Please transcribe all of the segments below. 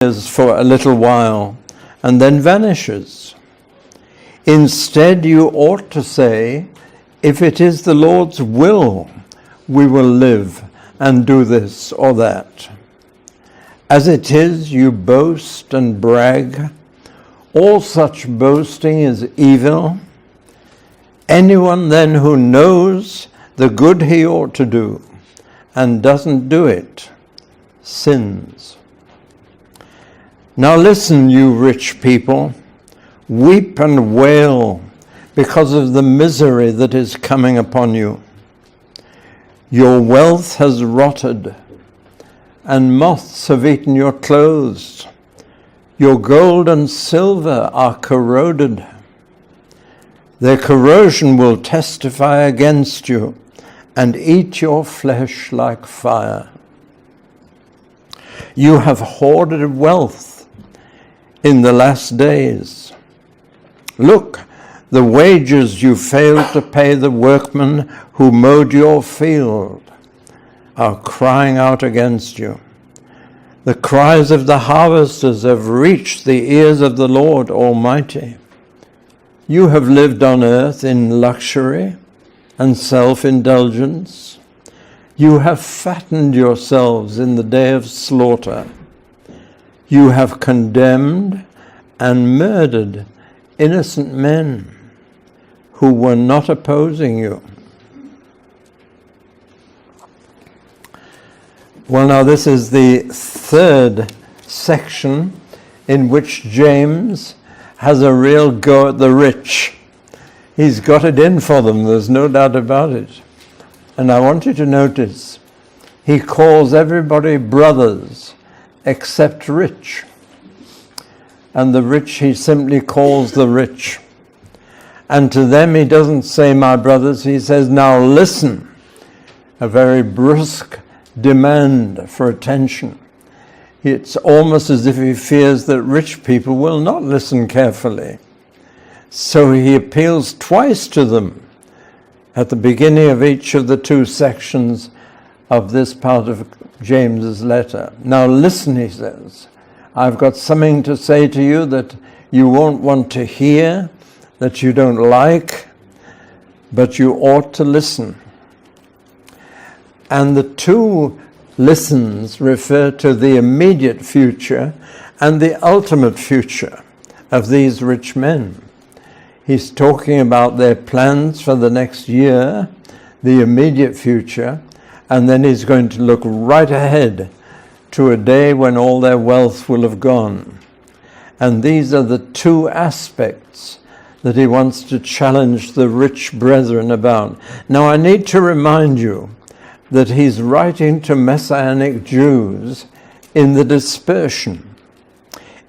is for a little while and then vanishes. Instead, you ought to say, if it is the Lord's will, we will live and do this or that. As it is, you boast and brag. All such boasting is evil. Anyone then who knows the good he ought to do and doesn't do it, sins. Now listen, you rich people, weep and wail because of the misery that is coming upon you. Your wealth has rotted, and moths have eaten your clothes. Your gold and silver are corroded. Their corrosion will testify against you and eat your flesh like fire. You have hoarded wealth in the last days. Look, the wages you failed to pay the workmen who mowed your field are crying out against you. The cries of the harvesters have reached the ears of the Lord Almighty. You have lived on earth in luxury and self-indulgence. You have fattened yourselves in the day of slaughter. You have condemned and murdered innocent men who were not opposing you. Well, now this is the third section in which James has a real go at the rich. He's got it in for them, there's no doubt about it. And I want you to notice, he calls everybody brothers except rich. And the rich he simply calls the rich. And to them he doesn't say, my brothers, he says, now listen. A very brusque demand for attention. It's almost as if he fears that rich people will not listen carefully. So he appeals twice to them at the beginning of each of the two sections of this part of James's letter. Now listen, he says, I've got something to say to you that you won't want to hear, that you don't like, but you ought to listen. And the two listens refer to the immediate future and the ultimate future of these rich men. He's talking about their plans for the next year, the immediate future, and then he's going to look right ahead to a day when all their wealth will have gone. And these are the two aspects that he wants to challenge the rich brethren about. Now I need to remind you that he's writing to Messianic Jews in the dispersion.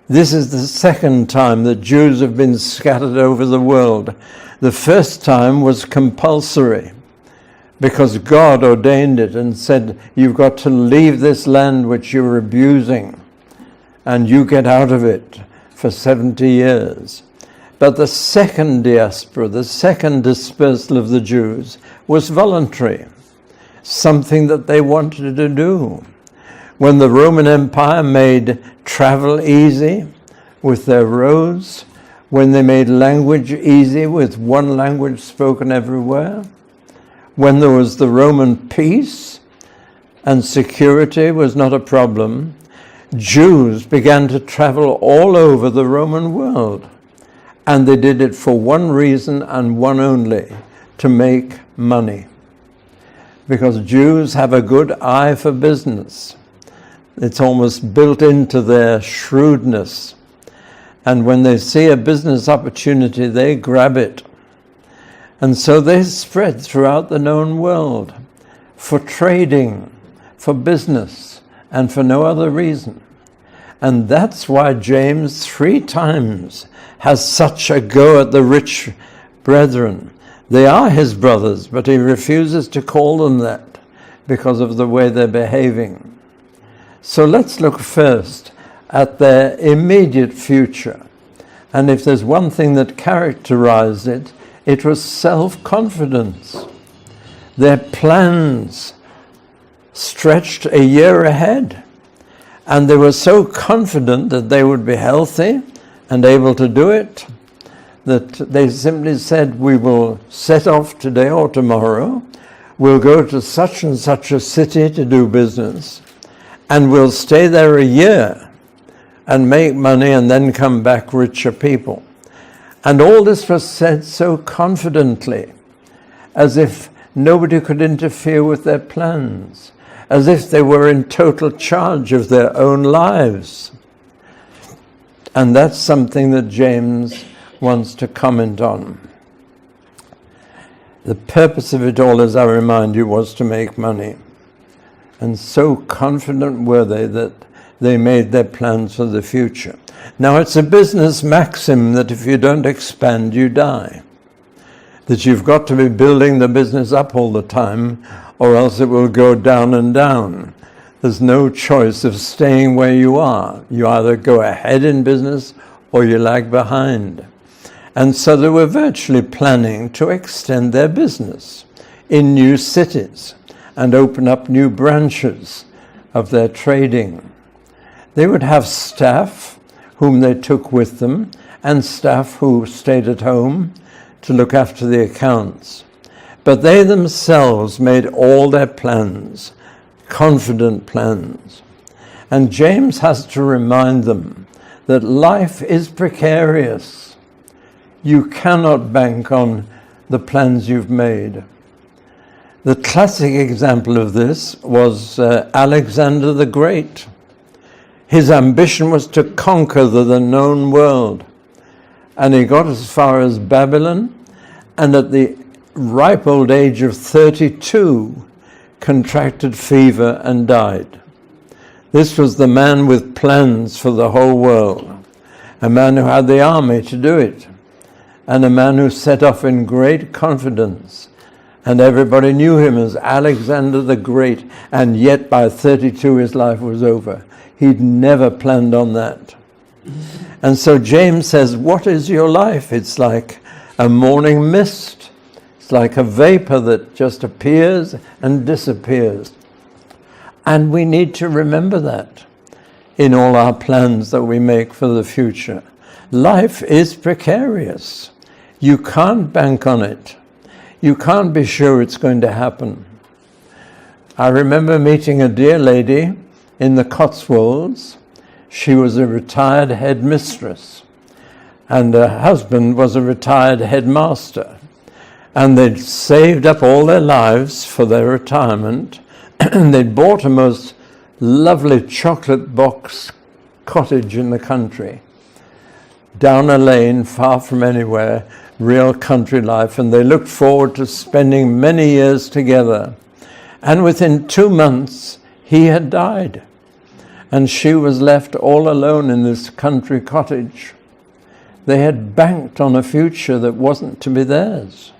This is the second time that Jews have been scattered over the world. The first time was compulsory, because God ordained it and said, you've got to leave this land which you're abusing, and you get out of it for 70 years. But the second diaspora, the second dispersal of the Jews, was voluntary, something that they wanted to do. When the Roman Empire made travel easy with their roads, when they made language easy with one language spoken everywhere, when there was the Roman peace and security was not a problem, Jews began to travel all over the Roman world. And they did it for one reason and one only, to make money. Because Jews have a good eye for business. It's almost built into their shrewdness. And when they see a business opportunity, they grab it. And so they spread throughout the known world for trading, for business, and for no other reason. And that's why James 3 times has such a go at the rich brethren. They are his brothers, but he refuses to call them that because of the way they're behaving. So let's look first at their immediate future. And if there's one thing that characterized it, it was self-confidence. Their plans stretched a year ahead. And they were so confident that they would be healthy and able to do it, that they simply said, we will set off today or tomorrow, we'll go to such and such a city to do business, and we'll stay there a year and make money and then come back richer people. And all this was said so confidently, as if nobody could interfere with their plans, as if they were in total charge of their own lives. And that's something that James wants to comment on. The purpose of it all, as I remind you, was to make money. And so confident were they that they made their plans for the future. Now, it's a business maxim that if you don't expand, you die. That you've got to be building the business up all the time, or else it will go down and down. There's no choice of staying where you are. You either go ahead in business or you lag behind. And so they were virtually planning to extend their business in new cities and open up new branches of their trading. They would have staff whom they took with them, and staff who stayed at home to look after the accounts. But they themselves made all their plans, confident plans. And James has to remind them that life is precarious. You cannot bank on the plans you've made. The classic example of this was Alexander the Great. His ambition was to conquer the known world. And he got as far as Babylon, and at the ripe old age of 32, contracted fever and died. This was the man with plans for the whole world, a man who had the army to do it, and a man who set off in great confidence. And everybody knew him as Alexander the Great, and yet by 32 his life was over. He'd never planned on that. And so James says, what is your life? It's like a morning mist. It's like a vapor that just appears and disappears. And we need to remember that in all our plans that we make for the future. Life is precarious. You can't bank on it. You can't be sure it's going to happen. I remember meeting a dear lady in the Cotswolds. She was a retired headmistress, and her husband was a retired headmaster. And they'd saved up all their lives for their retirement, and they'd bought a most lovely chocolate box cottage in the country, down a lane, far from anywhere, real country life, and they looked forward to spending many years together. And within 2 months, he had died, and she was left all alone in this country cottage. They had banked on a future that wasn't to be theirs.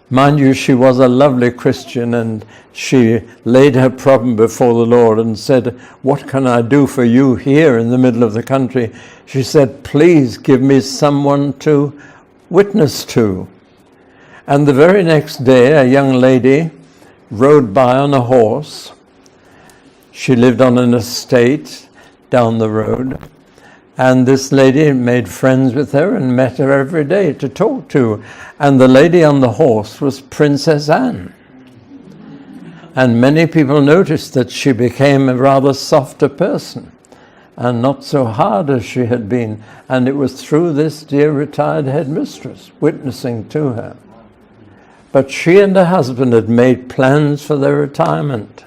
Mind you, she was a lovely Christian, and she laid her problem before the Lord and said, what can I do for you here in the middle of the country? She said, please give me someone to witness to. And the very next day, a young lady rode by on a horse. She lived on an estate down the road. And this lady made friends with her and met her every day to talk to. And the lady on the horse was Princess Anne. And many people noticed that she became a rather softer person and not so hard as she had been. And it was through this dear retired headmistress witnessing to her. But she and her husband had made plans for their retirement.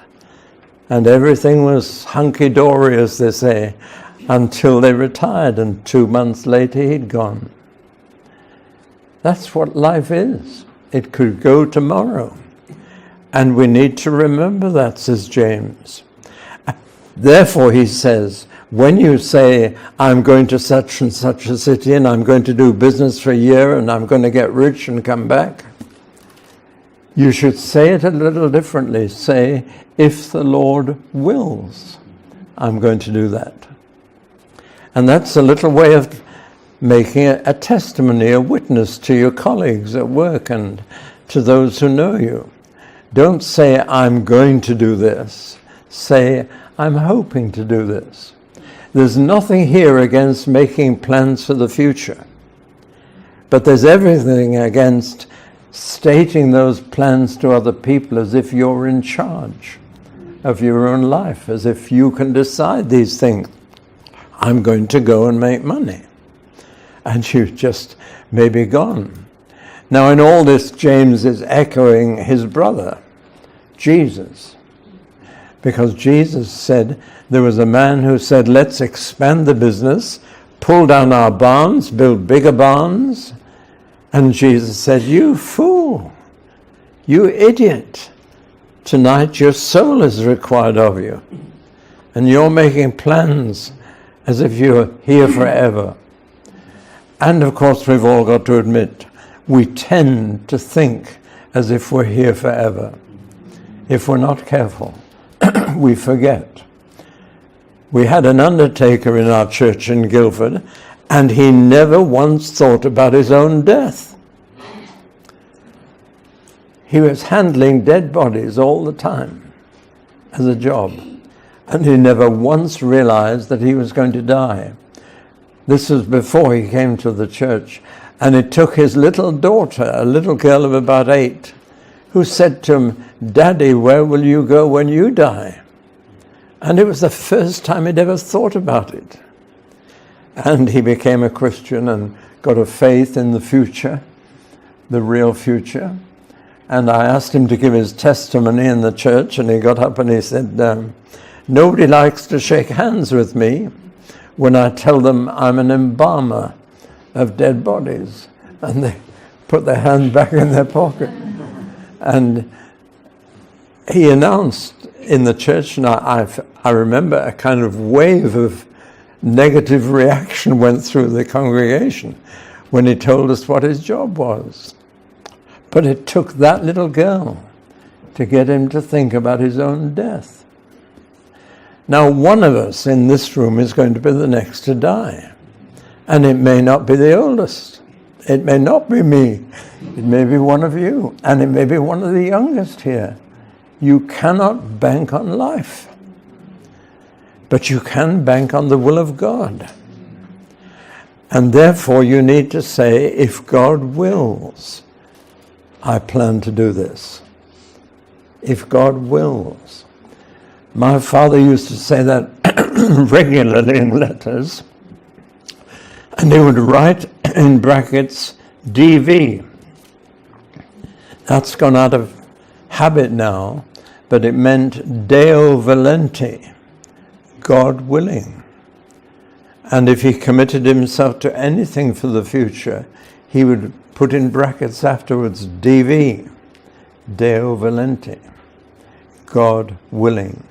And everything was hunky-dory, as they say, until they retired, and 2 months later he'd gone. That's what life is. It could go tomorrow. And we need to remember that, says James. Therefore, he says, when you say, I'm going to such and such a city, and I'm going to do business for a year, and I'm going to get rich and come back, you should say it a little differently. Say, if the Lord wills, I'm going to do that. And that's a little way of making a testimony, a witness to your colleagues at work and to those who know you. Don't say, I'm going to do this. say, I'm hoping to do this. There's nothing here against making plans for the future. But there's everything against stating those plans to other people as if you're in charge of your own life, as if you can decide these things. I'm going to go and make money. And you just may be gone. Now in all this, James is echoing his brother, Jesus. Because Jesus said, there was a man who said, let's expand the business, pull down our barns, build bigger barns. And Jesus said, you fool, you idiot. Tonight your soul is required of you. And you're making plans as if you're here forever. And of course, we've all got to admit, we tend to think as if we're here forever. If we're not careful, we forget. We had an undertaker in our church in Guildford, and he never once thought about his own death. He was handling dead bodies all the time as a job, and he never once realized that he was going to die. This was before he came to the church, and it took his little daughter, a little girl of about 8, who said to him, Daddy, where will you go when you die? And it was the first time he'd ever thought about it. And he became a Christian and got a faith in the future, the real future. And I asked him to give his testimony in the church, and he got up and he said, nobody likes to shake hands with me when I tell them I'm an embalmer of dead bodies. And they put their hand back in their pocket. And he announced in the church, and I remember a kind of wave of negative reaction went through the congregation when he told us what his job was. But it took that little girl to get him to think about his own death. Now, one of us in this room is going to be the next to die. And it may not be the oldest. It may not be me. It may be one of you. And it may be one of the youngest here. You cannot bank on life. But you can bank on the will of God. And therefore you need to say, if God wills, I plan to do this. If God wills. My father used to say that regularly in letters. And he would write in brackets, DV. That's gone out of habit now, but it meant Deo Volenti, God willing. And if he committed himself to anything for the future, he would put in brackets afterwards, DV, Deo Volenti, God willing.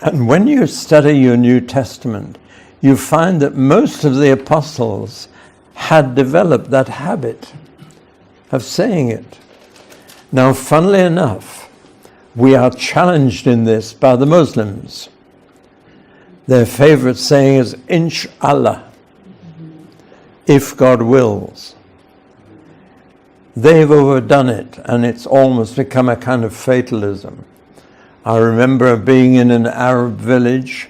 And when you study your New Testament, you find that most of the apostles had developed that habit of saying it. Now, funnily enough, we are challenged in this by the Muslims. Their favorite saying is, Inshallah, if God wills. They've overdone it, and it's almost become a kind of fatalism. I remember being in an Arab village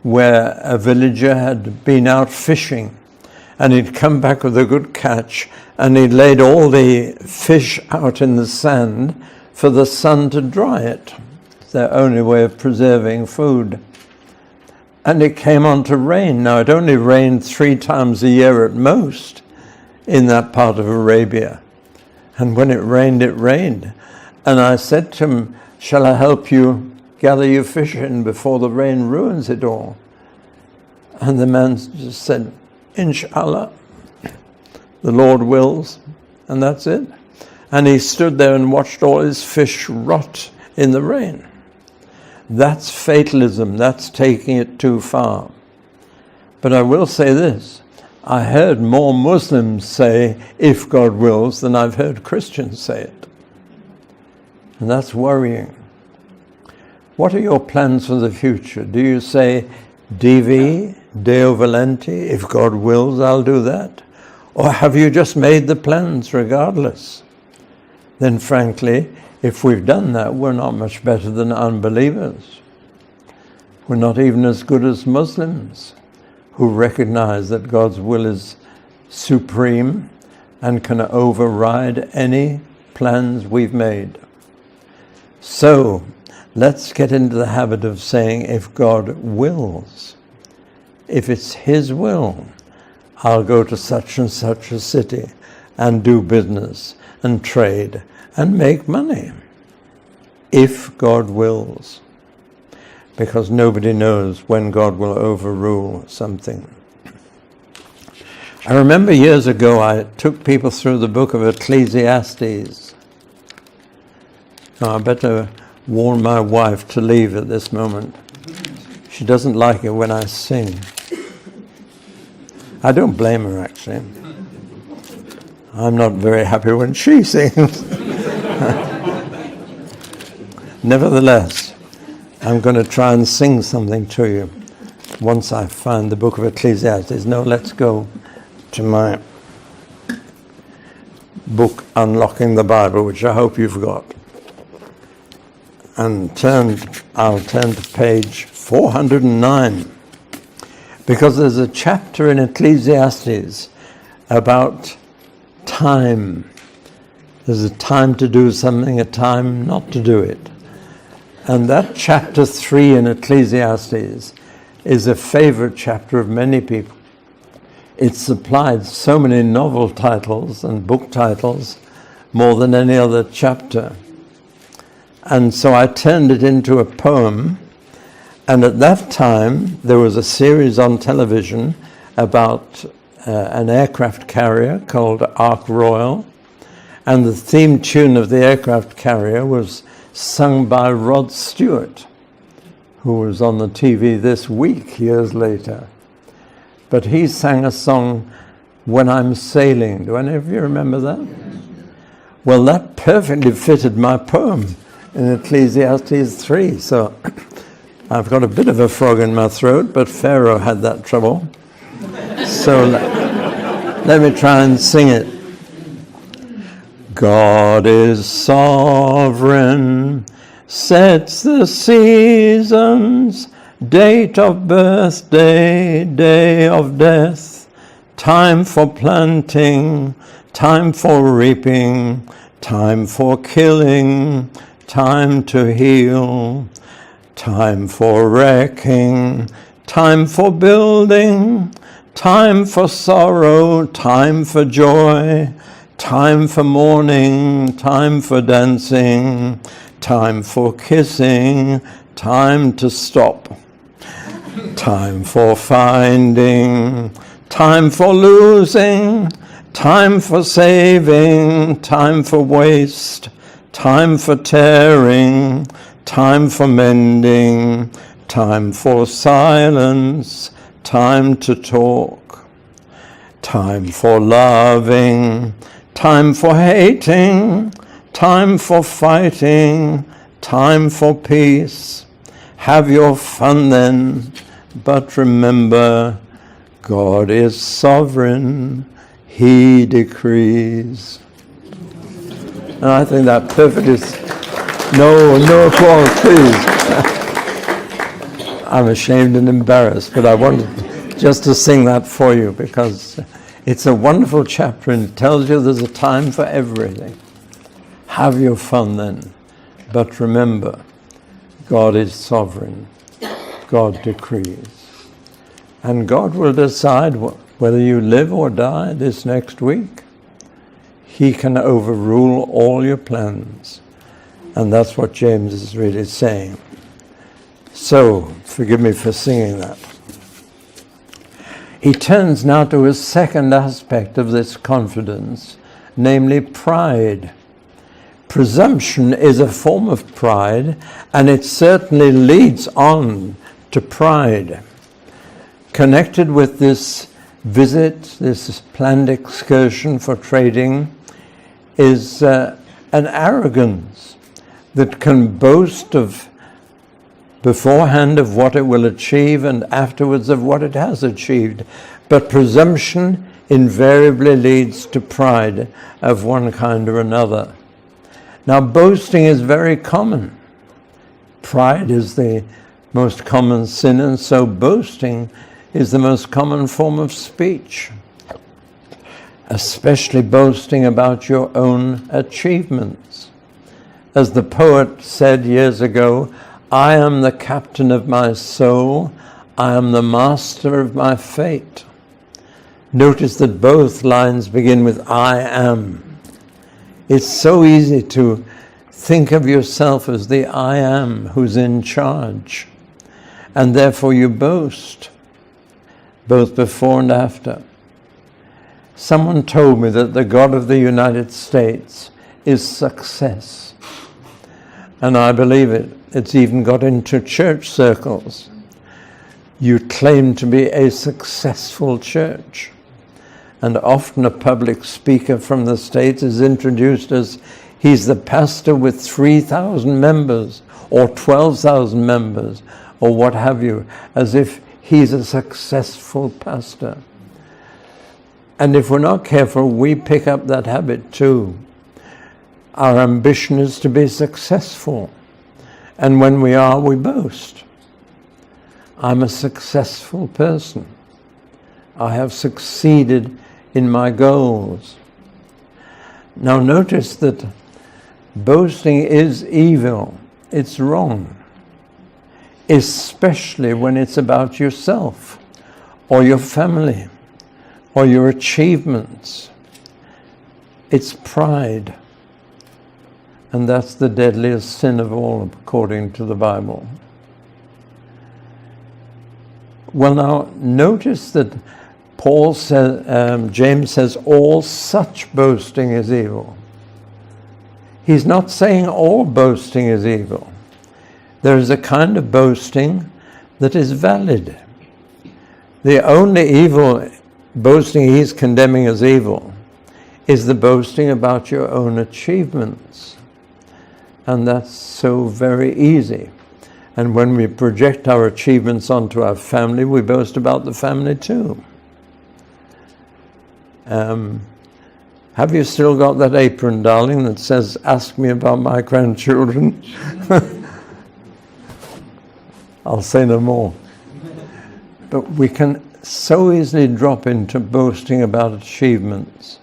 where a villager had been out fishing, and he'd come back with a good catch, and he'd laid all the fish out in the sand for the sun to dry it. It's their only way of preserving food. And it came on to rain. Now, it only rained 3 times a year at most in that part of Arabia. And when it rained, it rained. And I said to him, shall I help you gather your fish in before the rain ruins it all? And the man just said, Inshallah, the Lord wills, and that's it. And he stood there and watched all his fish rot in the rain. That's fatalism, that's taking it too far. But I will say this, I heard more Muslims say, if God wills, than I've heard Christians say it. And that's worrying. What are your plans for the future? Do you say, DV, Deo Volenti, if God wills, I'll do that? Or have you just made the plans regardless? Then frankly, if we've done that, we're not much better than unbelievers. We're not even as good as Muslims, who recognize that God's will is supreme and can override any plans we've made. So, let's get into the habit of saying, if God wills, if it's His will, I'll go to such and such a city and do business and trade and make money. If God wills. Because nobody knows when God will overrule something. I remember years ago I took people through the book of Ecclesiastes. Now I better warn my wife to leave at this moment. She doesn't like it when I sing. I don't blame her, actually. I'm not very happy when she sings. Nevertheless, I'm going to try and sing something to you once I find the book of Ecclesiastes. No, let's go to my book, Unlocking the Bible, which I hope you've got. And I'll turn to page 409, because there's a chapter in Ecclesiastes about time. There's a time to do something, a time not to do it. And that chapter 3 in Ecclesiastes is a favorite chapter of many people. It supplied so many novel titles and book titles, more than any other chapter. And so I turned it into a poem. And at that time, there was a series on television about an aircraft carrier called Ark Royal. And the theme tune of the aircraft carrier was sung by Rod Stewart, who was on the TV this week, years later. But he sang a song, When I'm Sailing. Do any of you remember that? Well, that perfectly fitted my poem in Ecclesiastes 3. So I've got a bit of a frog in my throat, but Pharaoh had that trouble. So let me try and sing it. God is sovereign, sets the seasons, date of birthday, day of death, time for planting, time for reaping, time for killing, time to heal, time for wrecking, time for building, time for sorrow, time for joy, time for mourning, time for dancing, time for kissing, time to stop, time for finding, time for losing, time for saving, time for waste, time for tearing, time for mending, time for silence, time to talk, time for loving, time for hating, time for fighting, time for peace. Have your fun then, but remember, God is sovereign, He decrees. And I think that perfectly... No applause, please. I'm ashamed and embarrassed, but I wanted just to sing that for you because it's a wonderful chapter and it tells you there's a time for everything. Have your fun then, but remember, God is sovereign. God decrees. And God will decide whether you live or die this next week. He can overrule all your plans. And that's what James is really saying. So, forgive me for singing that. He turns now to a second aspect of this confidence, namely pride. Presumption is a form of pride, and it certainly leads on to pride. Connected with this visit, this planned excursion for trading, is an arrogance that can boast of beforehand of what it will achieve and afterwards of what it has achieved. But presumption invariably leads to pride of one kind or another. Now, boasting is very common. Pride is the most common sin, and so boasting is the most common form of speech, especially boasting about your own achievements. As the poet said years ago, I am the captain of my soul, I am the master of my fate. Notice that both lines begin with I am. It's so easy to think of yourself as the I am who's in charge, and therefore you boast, both before and after. Someone told me that the God of the United States is success, and I believe it. It's even got into church circles. You claim to be a successful church. And often a public speaker from the States is introduced as he's the pastor with 3,000 members or 12,000 members or what have you, as if he's a successful pastor. And if we're not careful, we pick up that habit too. Our ambition is to be successful. And when we are, we boast. I'm a successful person. I have succeeded in my goals. Now notice that boasting is evil. It's wrong. Especially when it's about yourself or your family or your achievements. It's pride. And that's the deadliest sin of all, according to the Bible. Well, now, notice that Paul says, James says, all such boasting is evil. He's not saying all boasting is evil. There is a kind of boasting that is valid. The only evil boasting he's condemning as evil is the boasting about your own achievements. And that's so very easy. And when we project our achievements onto our family, we boast about the family too. Have you still got that apron, darling, that says, ask me about my grandchildren? I'll say no more. But we can so easily drop into boasting about achievements,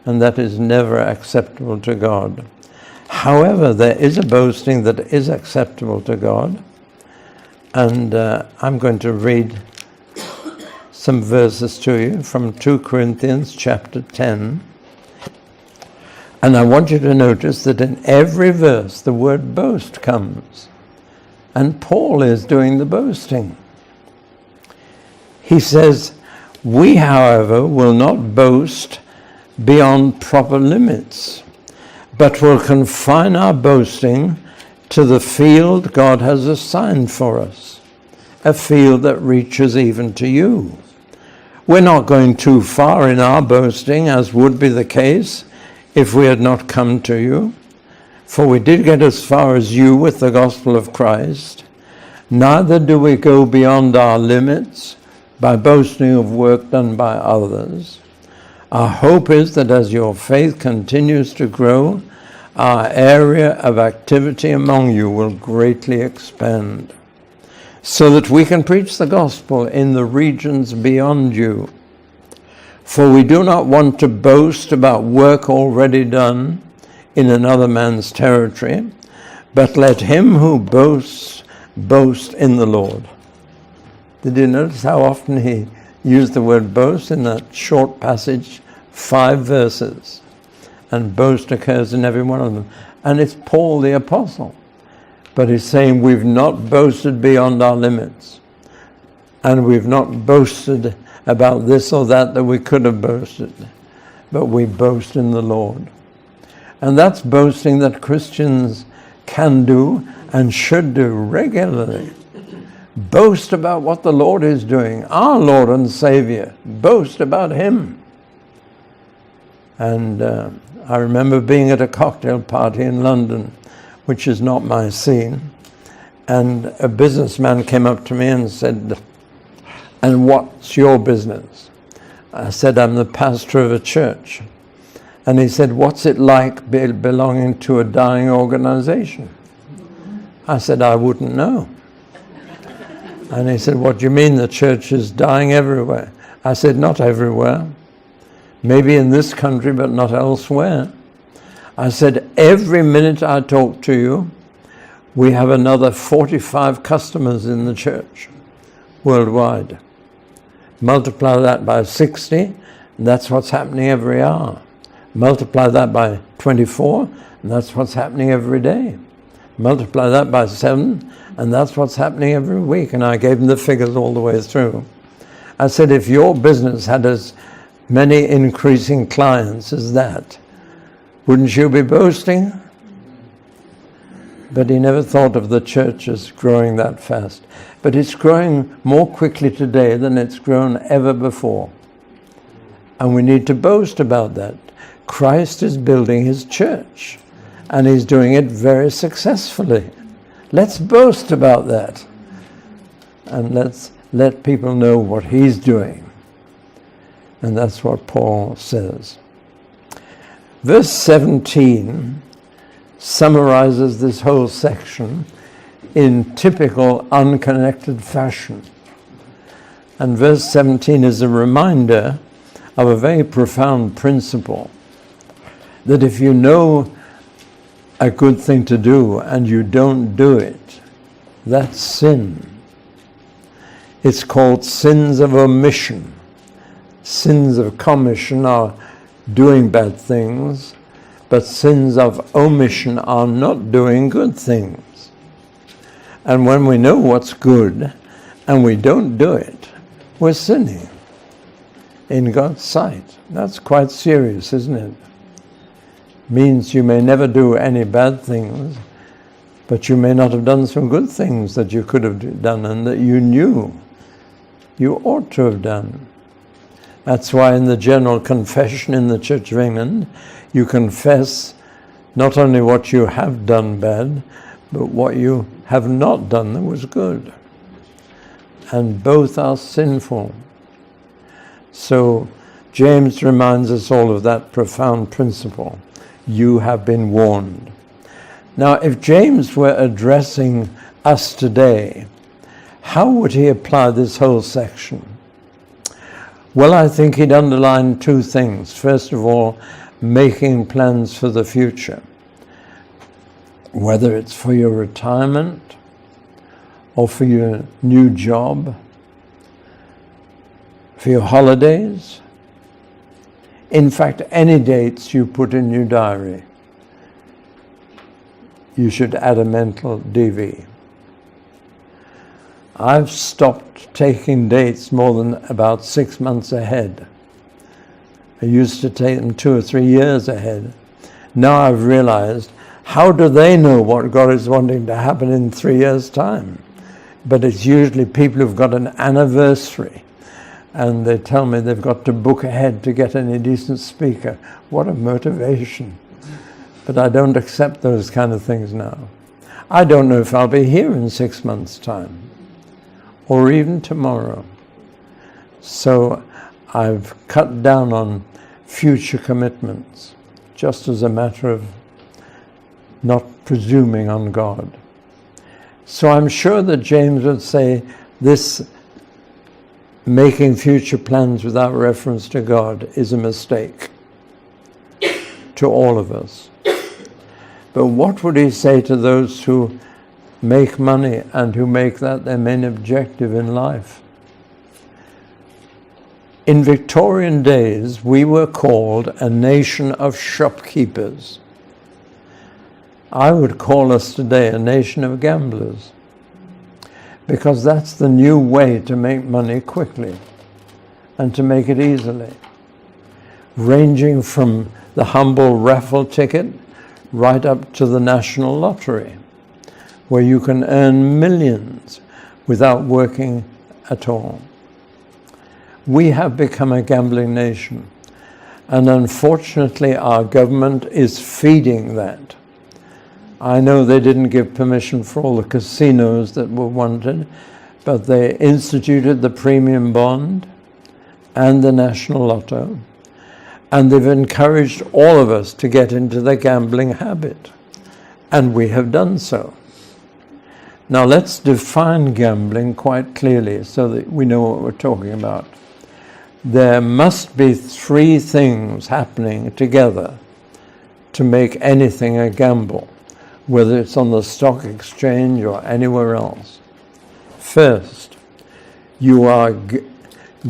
and that is never acceptable to God. However, there is a boasting that is acceptable to God, and I'm going to read some verses to you from 2 Corinthians chapter 10. And I want you to notice that in every verse the word boast comes, and Paul is doing the boasting. He says, we, however, will not boast beyond proper limits, but will confine our boasting to the field God has assigned for us, a field that reaches even to you. We're not going too far in our boasting, as would be the case if we had not come to you, for we did get as far as you with the gospel of Christ. Neither do we go beyond our limits by boasting of work done by others. Our hope is that as your faith continues to grow, our area of activity among you will greatly expand, so that we can preach the gospel in the regions beyond you. For we do not want to boast about work already done in another man's territory, but let him who boasts, boast in the Lord. Did you notice how often he used the word boast in that short passage? 5 verses. And boast occurs in every one of them. And it's Paul the apostle. But he's saying we've not boasted beyond our limits. And we've not boasted about this or that we could have boasted. But we boast in the Lord. And that's boasting that Christians can do and should do regularly. Boast about what the Lord is doing. Our Lord and Savior. Boast about Him. And I remember being at a cocktail party in London, which is not my scene, and a businessman came up to me and said, and what's your business? I said, I'm the pastor of a church. And he said, what's it like belonging to a dying organization? I said, I wouldn't know. And he said, what do you mean the church is dying everywhere? I said, not everywhere. Maybe in this country, but not elsewhere. I said, every minute I talk to you, we have another 45 customers in the church worldwide. Multiply that by 60, and that's what's happening every hour. Multiply that by 24, and that's what's happening every day. Multiply that by 7, and that's what's happening every week. And I gave them the figures all the way through. I said, if your business had as many increasing clients as that, wouldn't you be boasting? But he never thought of the church as growing that fast. But it's growing more quickly today than it's grown ever before. And we need to boast about that. Christ is building his church, and he's doing it very successfully. Let's boast about that. And let's let people know what he's doing. And that's what Paul says. Verse 17 summarizes this whole section in typical unconnected fashion. And verse 17 is a reminder of a very profound principle, that if you know a good thing to do and you don't do it, that's sin. It's called sins of omission. Sins of commission are doing bad things, but sins of omission are not doing good things. And when we know what's good and we don't do it, we're sinning in God's sight. That's quite serious, isn't it? Means you may never do any bad things, but you may not have done some good things that you could have done and that you knew you ought to have done. That's why in the general confession in the Church of England, you confess not only what you have done bad, but what you have not done that was good. And both are sinful. So James reminds us all of that profound principle. You have been warned. Now, if James were addressing us today, how would he apply this whole section? Well, I think he'd underline two things. First of all, making plans for the future. Whether it's for your retirement or for your new job, for your holidays. In fact, any dates you put in your diary, you should add a mental DV. I've stopped taking dates more than about 6 months ahead. I used to take them 2 or 3 years ahead. Now I've realized, how do they know what God is wanting to happen in 3 years' time? But it's usually people who've got an anniversary, and they tell me they've got to book ahead to get any decent speaker. What a motivation. But I don't accept those kind of things now. I don't know if I'll be here in 6 months' time, or even tomorrow. So I've cut down on future commitments, just as a matter of not presuming on God. So I'm sure that James would say this making future plans without reference to God is a mistake to all of us. But what would he say to those who make money and who make that their main objective in life? In Victorian days, we were called a nation of shopkeepers. I would call us today a nation of gamblers, because that's the new way to make money quickly and to make it easily, ranging from the humble raffle ticket right up to the national lottery, where you can earn millions without working at all. We have become a gambling nation, and unfortunately our government is feeding that. I know they didn't give permission for all the casinos that were wanted, but they instituted the premium bond and the national lotto, and they've encouraged all of us to get into the gambling habit, and we have done so. Now let's define gambling quite clearly so that we know what we're talking about. There must be three things happening together to make anything a gamble, whether it's on the stock exchange or anywhere else. First, you are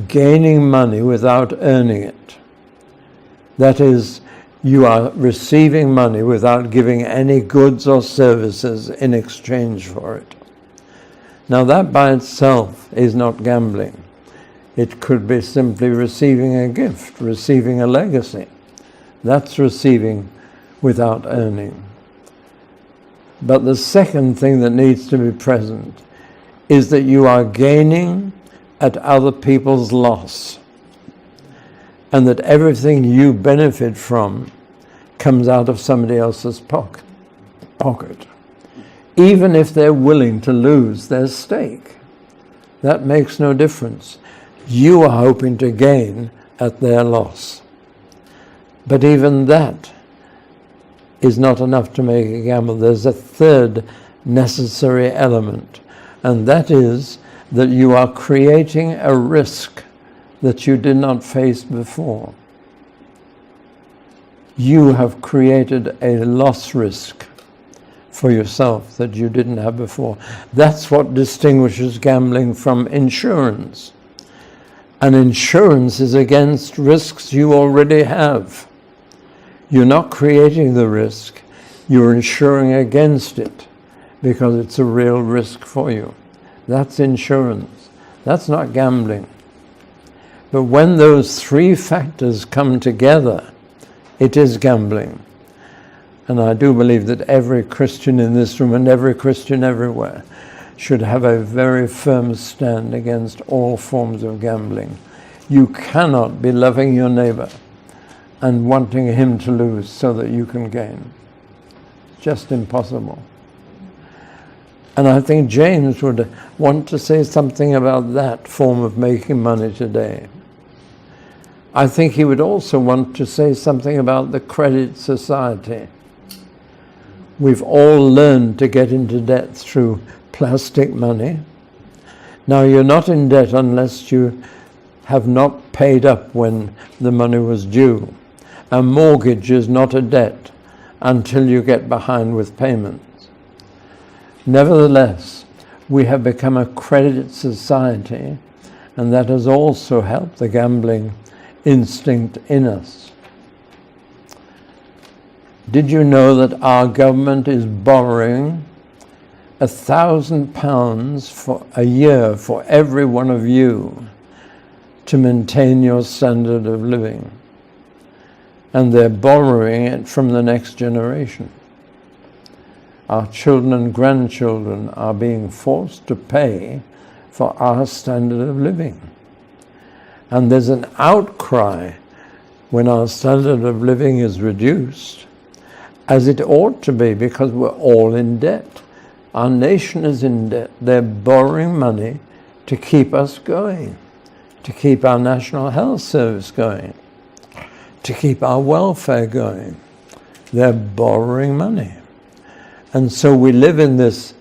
gaining money without earning it. That is, you are receiving money without giving any goods or services in exchange for it. Now that by itself is not gambling. It could be simply receiving a gift, receiving a legacy. That's receiving without earning. But the second thing that needs to be present is that you are gaining at other people's loss, and that everything you benefit from comes out of somebody else's pocket, even if they're willing to lose their stake. That makes no difference. You are hoping to gain at their loss. But even that is not enough to make a gamble. There's a third necessary element, and that is that you are creating a risk that you did not face before. You have created a loss risk for yourself that you didn't have before. That's what distinguishes gambling from insurance. And insurance is against risks you already have. You're not creating the risk, you're insuring against it because it's a real risk for you. That's insurance. That's not gambling. But when those three factors come together, it is gambling. And I do believe that every Christian in this room and every Christian everywhere should have a very firm stand against all forms of gambling. You cannot be loving your neighbor and wanting him to lose so that you can gain. It's just impossible. And I think James would want to say something about that form of making money today. I think he would also want to say something about the credit society. We've all learned to get into debt through plastic money. Now, you're not in debt unless you have not paid up when the money was due. A mortgage is not a debt until you get behind with payments. Nevertheless, we have become a credit society, and that has also helped the gambling instinct in us. Did you know that our government is borrowing £1,000 for a year for every one of you to maintain your standard of living? And they're borrowing it from the next generation. Our children and grandchildren are being forced to pay for our standard of living. And there's an outcry when our standard of living is reduced, as it ought to be, because we're all in debt. Our nation is in debt. They're borrowing money to keep us going, to keep our National Health Service going, to keep our welfare going. They're borrowing money. And so we live in this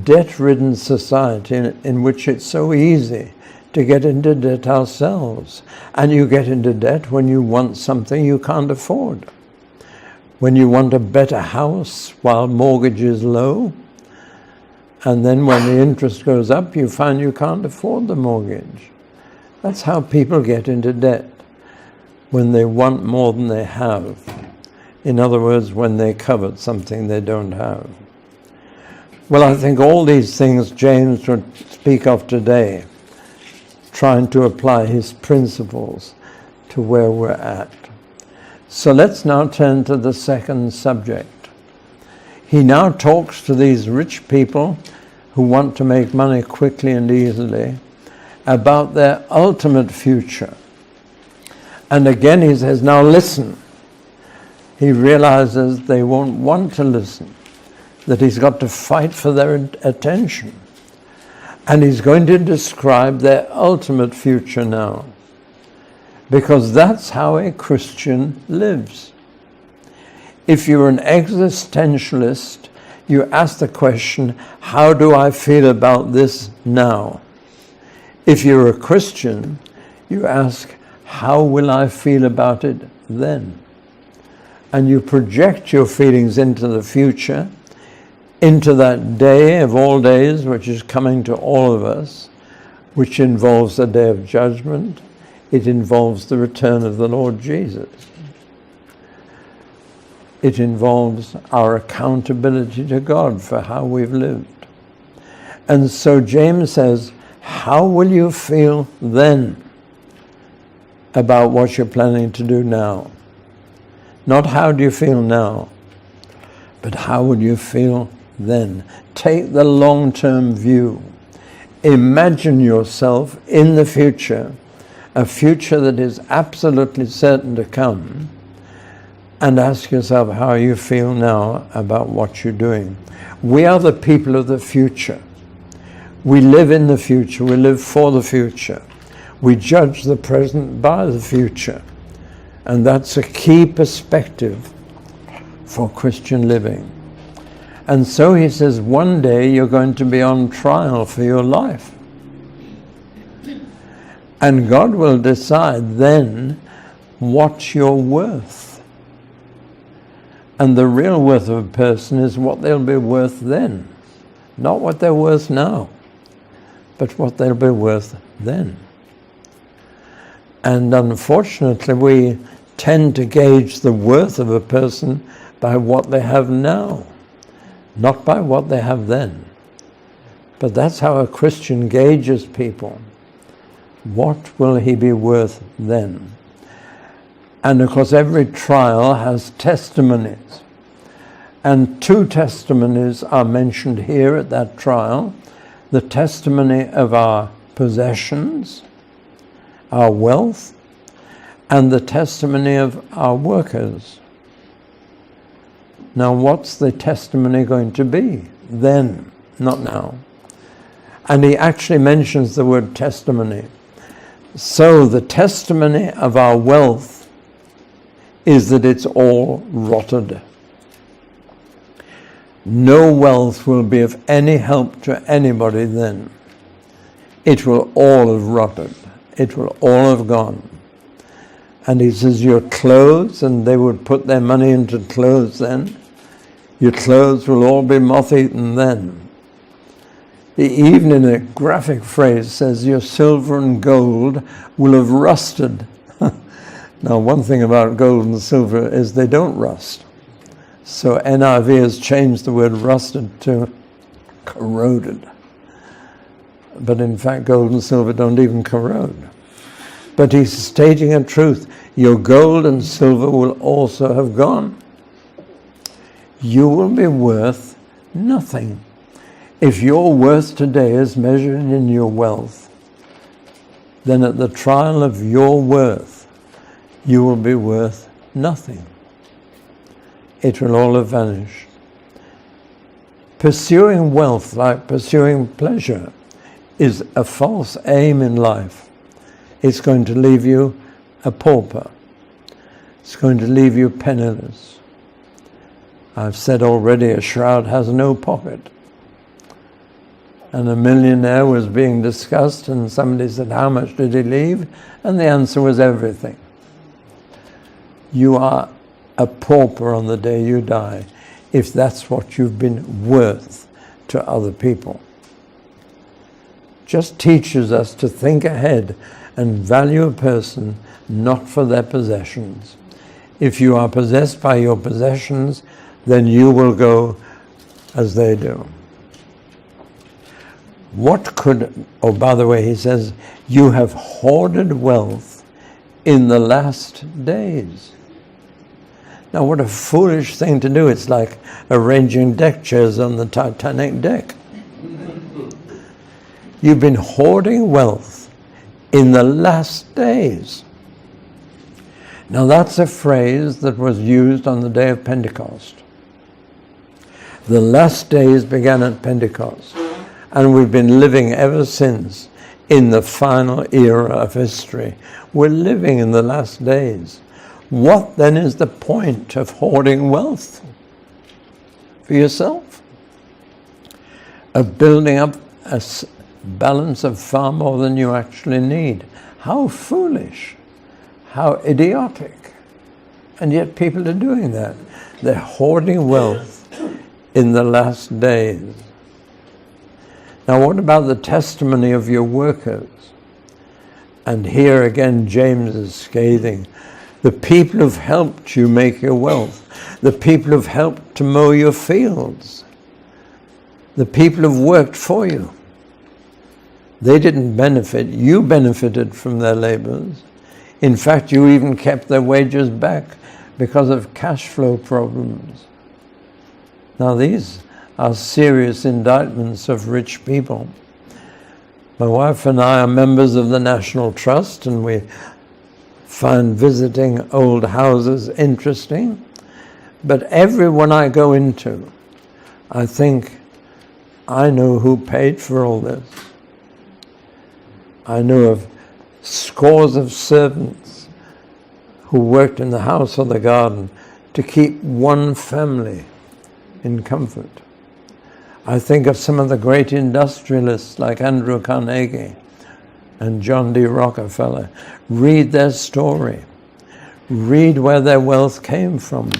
debt-ridden society in which it's so easy to get into debt ourselves. And you get into debt when you want something you can't afford. When you want a better house while mortgage is low, and then when the interest goes up, you find you can't afford the mortgage. That's how people get into debt, when they want more than they have. In other words, when they covet something they don't have. Well, I think all these things James would speak of today, trying to apply his principles to where we're at. So let's now turn to the second subject. He now talks to these rich people who want to make money quickly and easily about their ultimate future. And again he says, now listen. He realizes they won't want to listen, that he's got to fight for their attention. And he's going to describe their ultimate future now, because that's how a Christian lives. If you're an existentialist, you ask the question, how do I feel about this now? If you're a Christian, you ask, how will I feel about it then? And you project your feelings into the future, into that day of all days, which is coming to all of us, which involves the day of judgment. It involves the return of the Lord Jesus. It involves our accountability to God for how we've lived. And so James says, how will you feel then about what you're planning to do now? Not how do you feel now, but how will you feel then? Take the long-term view. Imagine yourself in the future, a future that is absolutely certain to come, and ask yourself how you feel now about what you're doing. We are the people of the future. We live in the future. We live for the future. We judge the present by the future. And that's a key perspective for Christian living. And so he says, one day you're going to be on trial for your life. And God will decide then what you're worth. And the real worth of a person is what they'll be worth then. Not what they're worth now, but what they'll be worth then. And unfortunately, we tend to gauge the worth of a person by what they have now, not by what they have then. But that's how a Christian gauges people. What will he be worth then? And of course, every trial has testimonies. And 2 testimonies are mentioned here at that trial. The testimony of our possessions, our wealth, and the testimony of our workers. Now, what's the testimony going to be then, not now? And he actually mentions the word testimony. So the testimony of our wealth is that it's all rotted. No wealth will be of any help to anybody then. It will all have rotted. It will all have gone. And he says, your clothes, and they would put their money into clothes then, your clothes will all be moth-eaten then. He even in a graphic phrase says, your silver and gold will have rusted. Now, one thing about gold and silver is they don't rust. So NIV has changed the word rusted to corroded. But in fact, gold and silver don't even corrode. But he's stating a truth. Your gold and silver will also have gone. You will be worth nothing. If your worth today is measured in your wealth, then at the trial of your worth, you will be worth nothing. It will all have vanished. Pursuing wealth like pursuing pleasure is a false aim in life. It's going to leave you a pauper. It's going to leave you penniless. I've said already, a shroud has no pocket. And a millionaire was being discussed, and somebody said, how much did he leave? And the answer was everything. You are a pauper on the day you die, if that's what you've been worth to other people. Just teaches us to think ahead and value a person not for their possessions. If you are possessed by your possessions, then you will go as they do. What could, oh, by the way, he says, you have hoarded wealth in the last days. Now, what a foolish thing to do. It's like arranging deck chairs on the Titanic deck. You've been hoarding wealth in the last days. Now, that's a phrase that was used on the day of Pentecost. The last days began at Pentecost, and we've been living ever since in the final era of history. We're living in the last days. What then is the point of hoarding wealth? For yourself? of building up a balance of far more than you actually need. How foolish, how idiotic. And yet people are doing that. They're hoarding wealth in the last days. Now what about the testimony of your workers? And here again James is scathing. The people who've helped you make your wealth. The people who've helped to mow your fields. The people who've worked for you. They didn't benefit. You benefited from their labors. In fact, you even kept their wages back because of cash flow problems. Now these are serious indictments of rich people. My wife and I are members of the National Trust, and we find visiting old houses interesting. But everyone I go into, I think, I know who paid for all this. I know of scores of servants who worked in the house or the garden to keep one family in comfort. I think of some of the great industrialists like Andrew Carnegie and John D. Rockefeller. Read their story. Read where their wealth came from.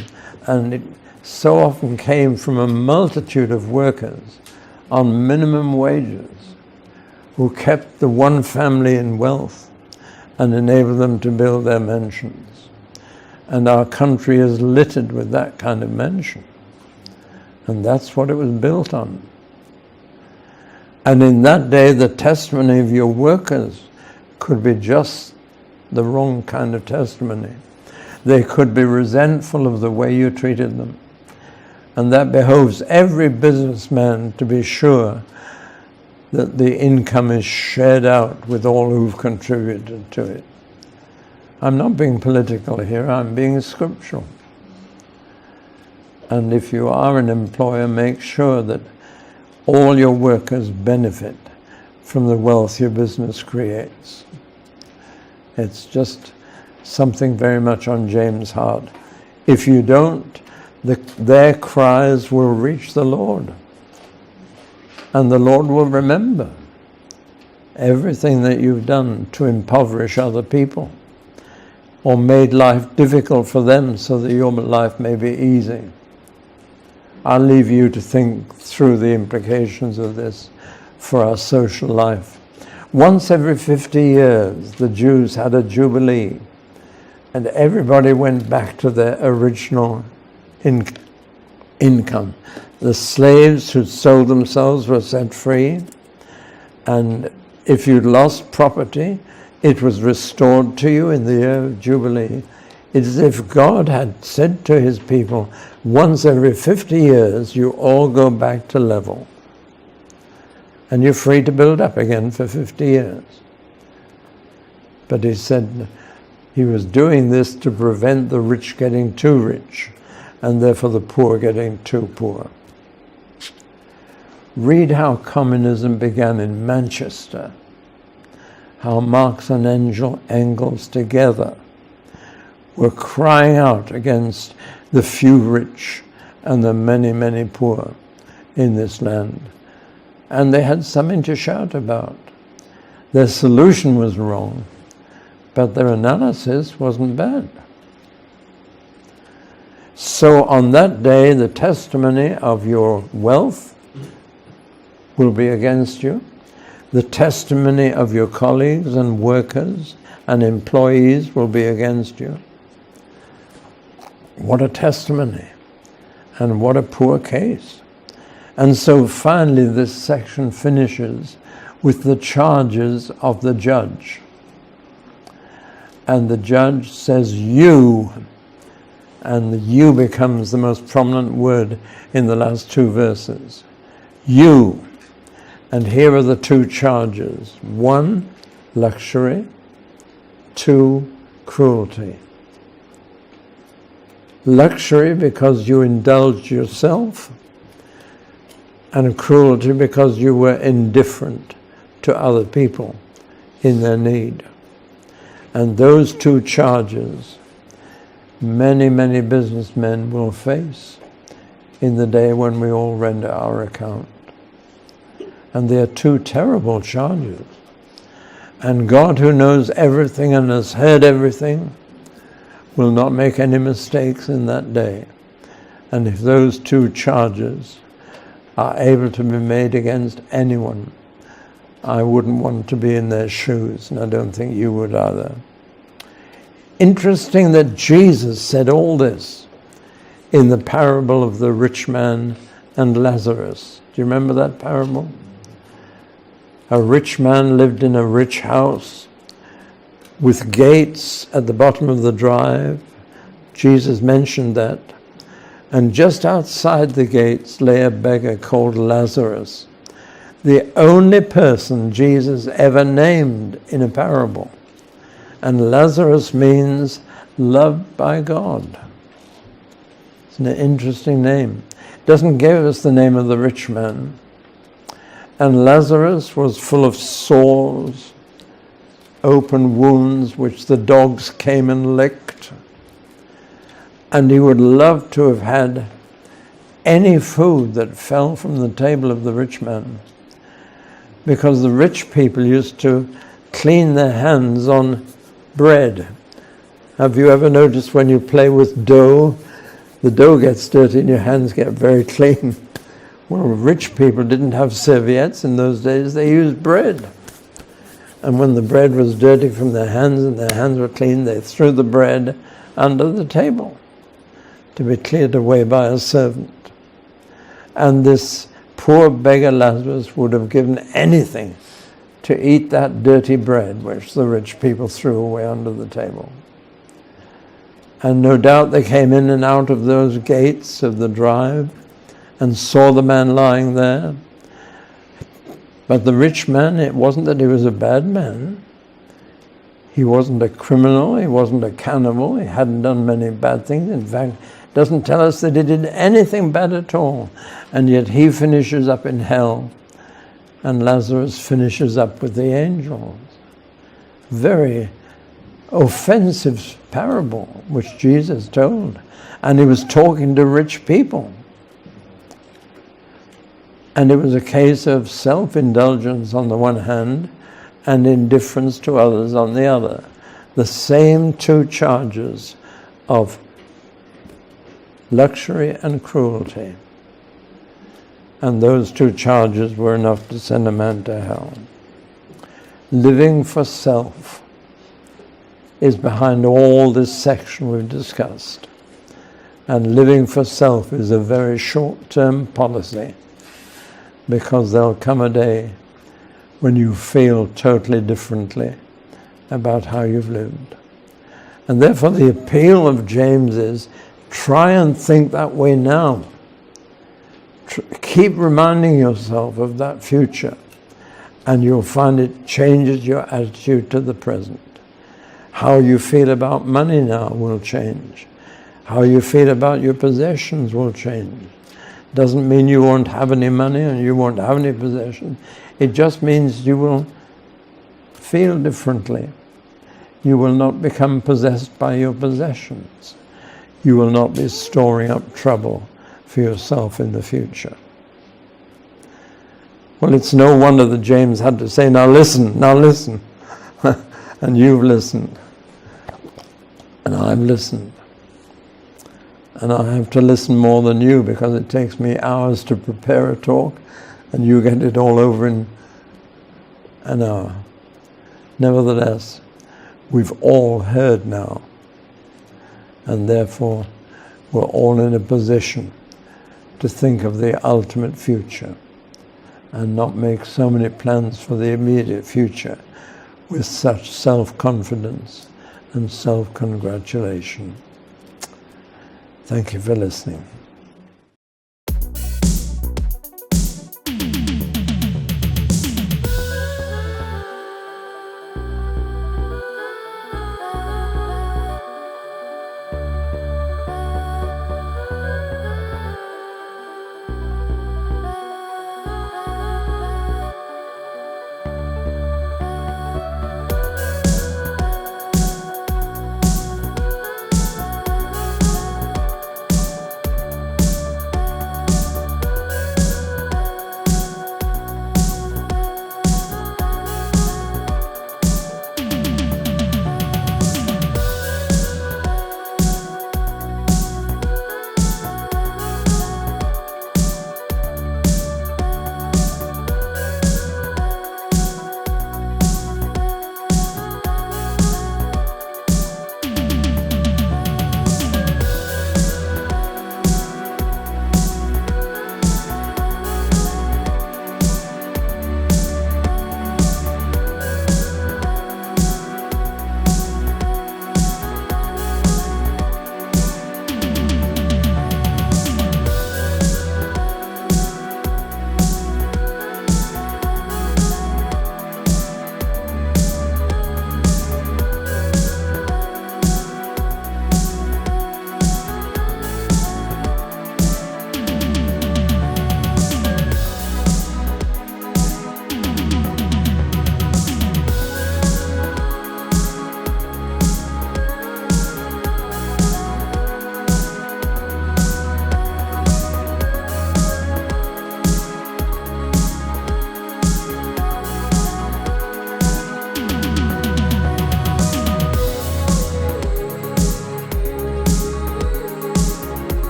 And it so often came from a multitude of workers on minimum wages who kept the one family in wealth and enabled them to build their mansions. And our country is littered with that kind of mansion. And that's what it was built on. And in that day, the testimony of your workers could be just the wrong kind of testimony. They could be resentful of the way you treated them. And that behoves every businessman to be sure that the income is shared out with all who've contributed to it. I'm not being political here, I'm being scriptural. And if you are an employer, make sure that all your workers benefit from the wealth your business creates. It's just something very much on James' heart. If you don't, their cries will reach the Lord. And the Lord will remember everything that you've done to impoverish other people or made life difficult for them so that your life may be easy. I'll leave you to think through the implications of this for our social life. Once every 50 years, the Jews had a jubilee, and everybody went back to their original income. The slaves who sold themselves were set free, and if you'd lost property, it was restored to you in the year of Jubilee. It's as if God had said to his people, once every 50 years, you all go back to level. And you're free to build up again for 50 years. But he said he was doing this to prevent the rich getting too rich, and therefore the poor getting too poor. Read how communism began in Manchester, how Marx and Engels together were crying out against the few rich and the many, many poor in this land. And they had something to shout about. Their solution was wrong, but their analysis wasn't bad. So on that day, the testimony of your wealth will be against you. The testimony of your colleagues and workers and employees will be against you. What a testimony, and what a poor case. And so finally this section finishes with the charges of the judge. And the judge says, you, and the you becomes the most prominent word in the last two verses. You. And here are the two charges. 1, luxury. 2, cruelty. Luxury because you indulged yourself, and cruelty because you were indifferent to other people in their need. And those two charges many, many businessmen will face in the day when we all render our account. And they are two terrible charges. And God, who knows everything and has heard everything, will not make any mistakes in that day. And if those two charges are able to be made against anyone, I wouldn't want to be in their shoes, and I don't think you would either. Interesting that Jesus said all this in the parable of the rich man and Lazarus. Do you remember that parable? A rich man lived in a rich house with gates at the bottom of the drive. Jesus mentioned that. And just outside the gates lay a beggar called Lazarus, the only person Jesus ever named in a parable. And Lazarus means loved by God. It's an interesting name. It doesn't give us the name of the rich man. And Lazarus was full of sores, open wounds which the dogs came and licked. And he would love to have had any food that fell from the table of the rich man, because the rich people used to clean their hands on bread. Have you ever noticed when you play with dough, the dough gets dirty and your hands get very clean? Well, rich people didn't have serviettes in those days, they used bread. And when the bread was dirty from their hands and their hands were clean, they threw the bread under the table to be cleared away by a servant. And this poor beggar Lazarus would have given anything to eat that dirty bread which the rich people threw away under the table. And no doubt they came in and out of those gates of the drive and saw the man lying there. But the rich man, it wasn't that he was a bad man. He wasn't a criminal, he wasn't a cannibal, he hadn't done many bad things. In fact, it doesn't tell us that he did anything bad at all. And yet he finishes up in hell, and Lazarus finishes up with the angels. Very offensive parable which Jesus told. And he was talking to rich people. And it was a case of self-indulgence on the one hand and indifference to others on the other. The same two charges of luxury and cruelty. And those two charges were enough to send a man to hell. Living for self is behind all this section we've discussed. And living for self is a very short-term policy, because there'll come a day when you feel totally differently about how you've lived. And therefore the appeal of James is, try and think that way now. Keep reminding yourself of that future, and you'll find it changes your attitude to the present. How you feel about money now will change. How you feel about your possessions will change. Doesn't mean you won't have any money and you won't have any possessions. It just means you will feel differently. You will not become possessed by your possessions. You will not be storing up trouble for yourself in the future. Well, it's no wonder that James had to say, now listen. And you've listened. And I've listened. And I have to listen more than you, because it takes me hours to prepare a talk, and you get it all over in an hour. Nevertheless, we've all heard now, and therefore we're all in a position to think of the ultimate future and not make so many plans for the immediate future with such self-confidence and self-congratulation. Thank you for listening.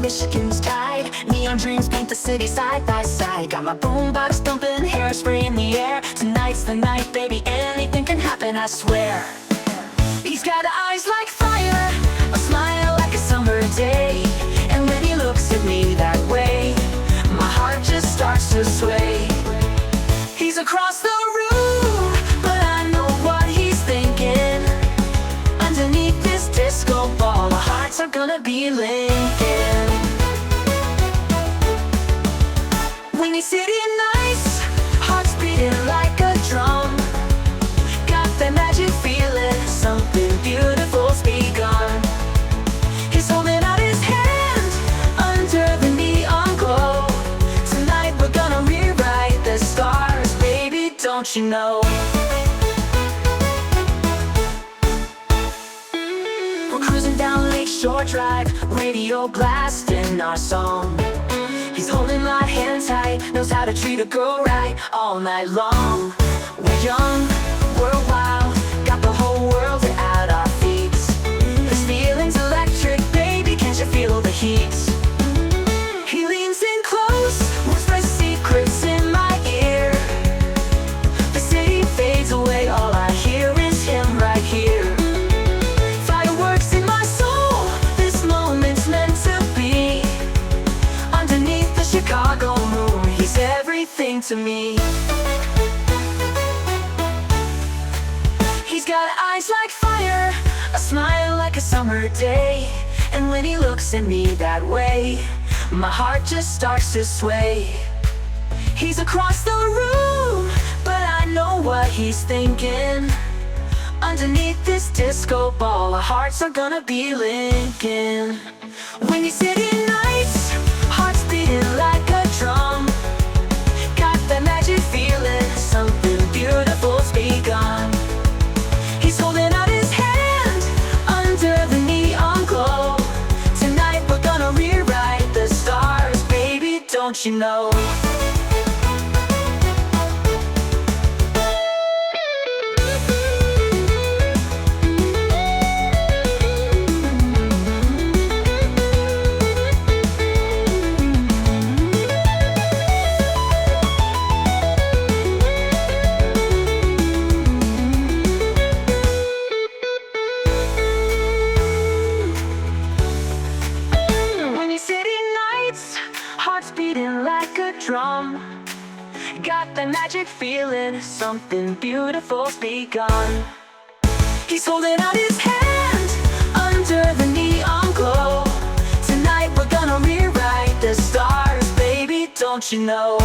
Michigan's tide. Neon dreams paint the city side by side. Got my boombox thumping, hairspray in the air. Tonight's the night, baby, anything can happen, I swear. He's got eyes like fire, a smile like a summer day. And when he looks at me that way, my heart just starts to sway. He's across the room, but I know what he's thinking. Underneath this disco ball, our hearts are gonna be linking. When he's sitting nice, hearts beating like a drum. Got that magic feeling, something beautiful's begun. He's holding out his hand under the neon glow. Tonight we're gonna rewrite the stars, baby, don't you know? We're cruising down Lakeshore Drive, radio blasting our song. He's holding my hand tight, knows how to treat a girl right all night long. We're young, we're wild, got the whole world at our feet. This feeling's electric, baby, can't you feel the heat? He leans in close, whispers secrets in my ear. The city fades away, all I hear is him right here. Fireworks in my soul, this moment's meant to be. Underneath the Chicago moon, he's everything to me. He's got eyes like fire, a smile like a summer day. And when he looks at me that way, my heart just starts to sway. He's across the room, but I know what he's thinking. Underneath this disco ball, our hearts are gonna be linking. When he's sitting nice, hearts beating like a drum. Got that magic feeling, something beautiful's begun. He's holding out his hand under the neon glow. Tonight we're gonna rewrite the stars, baby, don't you know? Drum. Got that magic feeling, something beautiful's begun. He's holding out his hand under the neon glow. Tonight we're gonna rewrite the stars, baby, don't you know?